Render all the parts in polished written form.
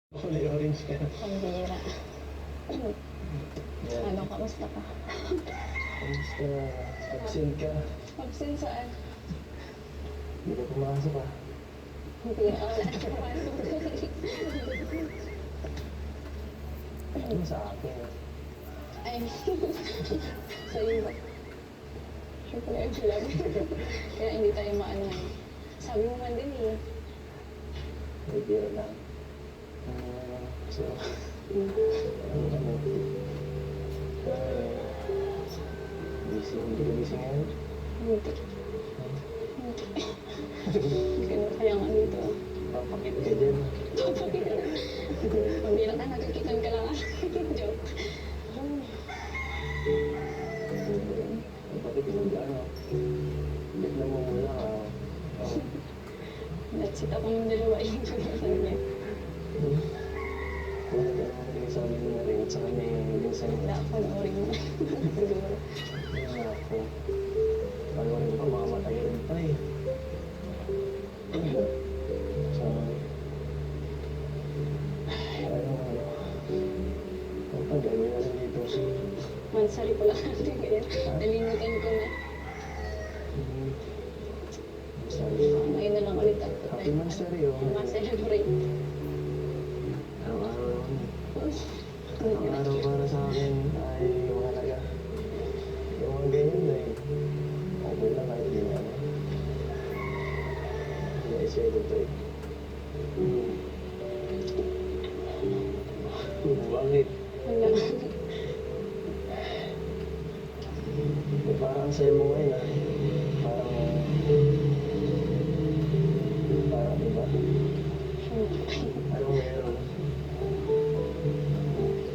Kulay orange ka. Pambira. Yan. Ano, kamusta ka? Kamusta? Absent ka. Absent saan? Hindi ka pumasok ah. Hindi na wala sa pumasok. Ano sa akin? Ay, sa'yo ba? Siyempre ang vlog. Kaya hindi tayo maano eh. Sabi mo man din eh. May biro lang. So, ano? Busy, hindi ka busy ngayon? Hindi. Ganun kaya nga dito. Papakit ka dyan. Pambira ka, nagkikitan ka lang ah. Joke. Papakit ka dyan ano? Tignan mo muna ka. Natsit ako ng dalawa yung sabi niya. Kung ano ang sabi mo na rin sa kanya yung minsan. Wala ako panoorin mo. Siguro. Ayun ako. Paano rin pa makamatay rin pa eh. So, ano pa gawin natin dito? Mansari pala natin ngayon. Nalimutan ko na. Sorry. Ngayon na lang ulit ako. Happy Mansari oh. Ma-celebrate. Araw-araw naman eh. Araw-araw para sa akin ay mahalaga. Yung mga ganyan na eh. Okay lang kahit di na ano. Hindi na iswede to eh. Bakit? Wala. Parang sa'yo mo ngayon ah. Parang iba. Anong meron?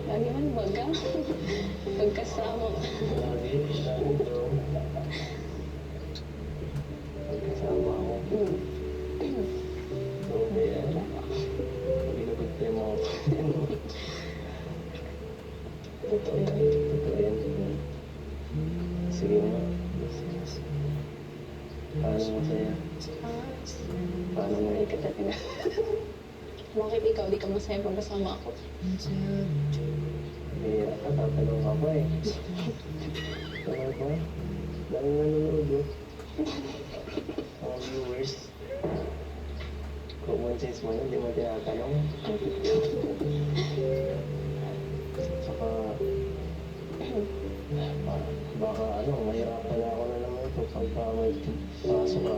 Lagi man baga. Pagkasama. Lagi ito. Pagkasama ako. So, kaya, pag-inagod tayo mo. Totoo yun. Totoo yan. Sige mo. Paano masaya? Paano mo Sorry ka talaga. Bakit ikaw di ka masaya pag kasama ako? Bihira ka, tatanong ka pa eh. Tanong pa? Dami nanonood oh. Mga viewers. Common sense mo yun, di mo tinatanong. Saka, baka ano, mahirapan na ako na naman ito pagka may pasok ka.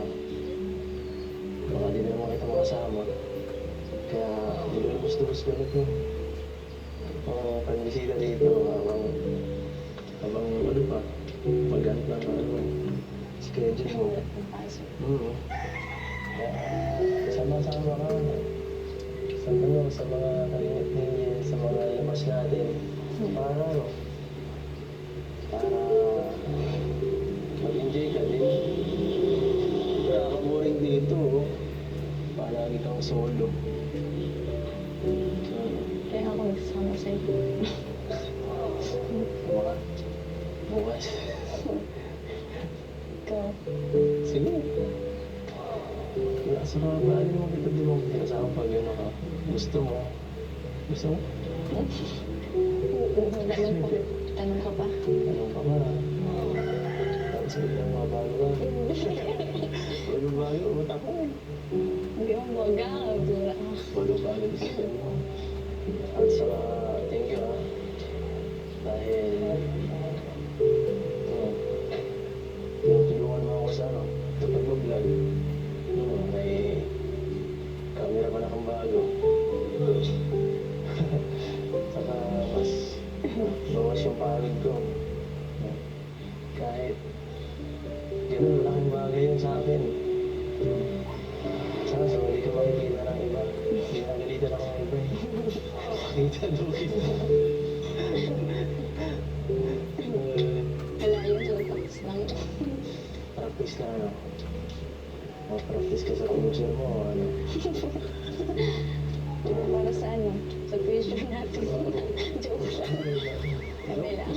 Baka di na naman kita makasama. Kaya, hindi ko gusto nito. Pagbisita dito, habang ano pa, pag-ano pa ano, schedule mo. Kaya, sama-sama ka. Sa ano, sa mga kalinit-ningin, sa mga labas natin. Para ano, para mag-enjoy ka din. Nakaka-boring dito, oh. Palagi kang solo. Kaya ako nagsama sa'yo. Mga bukas. Ikaw. Sige. Wala sa mga bahay mo kita di mo pinasama pag ano ka. Gusto mo? Gusto mo? Wala man po. Tanong ka pa. Anong ka ba? Tapos biglang mabago ka. Bago-bago, utak ko. Hindi mo baga. Dura ka. Bago-bago decision mo. At saka, thank you ah. Dahil, tinutulungan mo ako sa ano, sa pag-vlog. May camera pa na kang bago. Saka mas bawas yung pagod ko. Kahit ganun malaking bagay yun sa akin. Sana sa hindi ka makikita ng iba. Hindi nagalitan ako ng iba eh. Makikita daw kita. Wala yun. Nagpakis lang. Practice na ano. Practice ka sa future mo. Ano. Para sa ano? Sa future natin. Joke lang. Kami lang.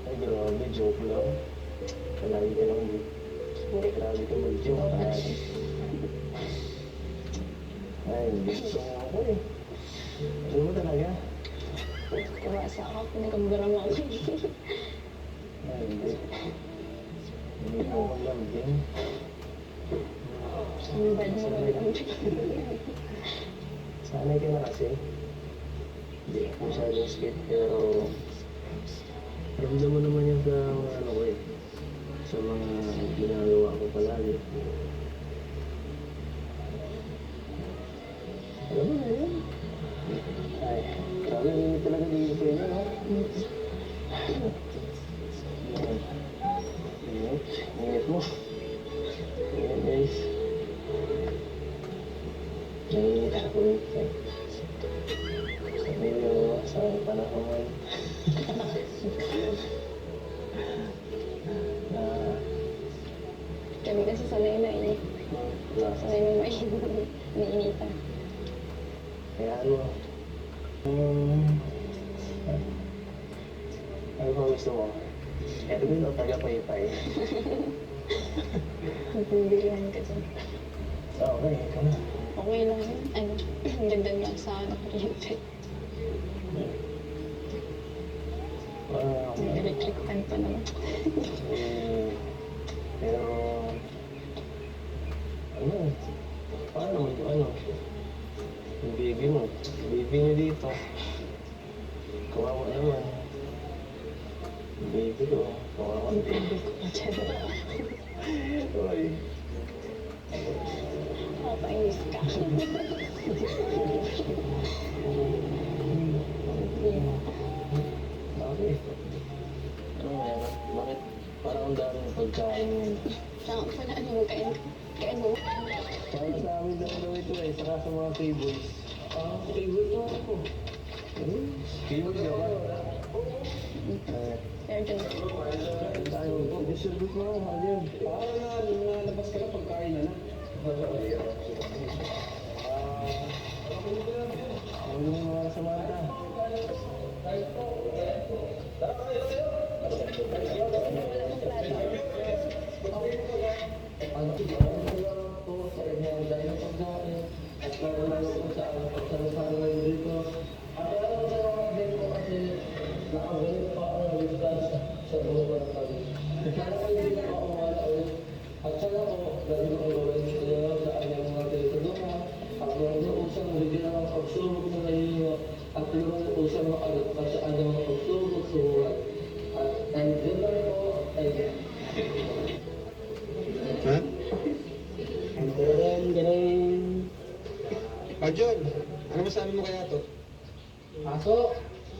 Ay grabe, joke lang. Palagi ka lang grabe ka mag-joke. Ay, gusto mo ako eh. Ano mo talaga? Kumasa ako, pinagambara mo ako. Ay, hindi. Hindi ko maglambing. Ang bad mo naman. Sanay ka na kasi. Hindi ako masyadong skate, pero ramdam mo naman yung sa mga ano ko eh. Sa mga ginagawa ko palagi. Alam mo na yun. Ay, sabi hindi talaga di ko yun, ha? Init. Init mo. Init, guys. Naiinit ako eh. Sabi mo, sa panahon ngayon. Na, Kami kasi sanay na eh. wala. Sanay mo mainitan. Kaya ano, ano ba gusto mo? Edwin o taga-paypay? Pagpilihan ka dyan. Okay, ikaw na. Okay lang yun. Ano, dagdag lang sa kuryente. May electric fan pa naman. Pero, ano, paano mo yung ano? Yung baby mo, baby niyo dito. Kawawa naman. Yung baby ko, kawawa Yung din. baby ko pa dyan. Oy. Nakapainis ka. Bakit? Ano meron? Bakit parang ang daming pagkain ngayon? Saan pala ano mo kain mo? Para sa amin lang daw ito eh, saka sa mga K-boys. Ah, K-boys na ako. K-boys ka ba? Pero dyan. Tayo, distribute mo ako, Alien. Nalabas ka na pagkain na na. Ano yung mga Samantha? Ha? Ganun. Arjun, ano masabi mo kaya to? Aso,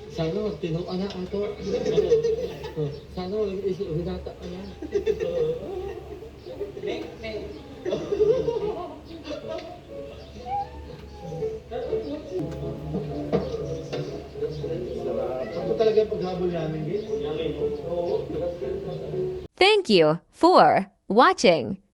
sana magtinong anak ato. Sana hinata ka na. Ano talaga yung paghabol namin, guys? Thank you for watching.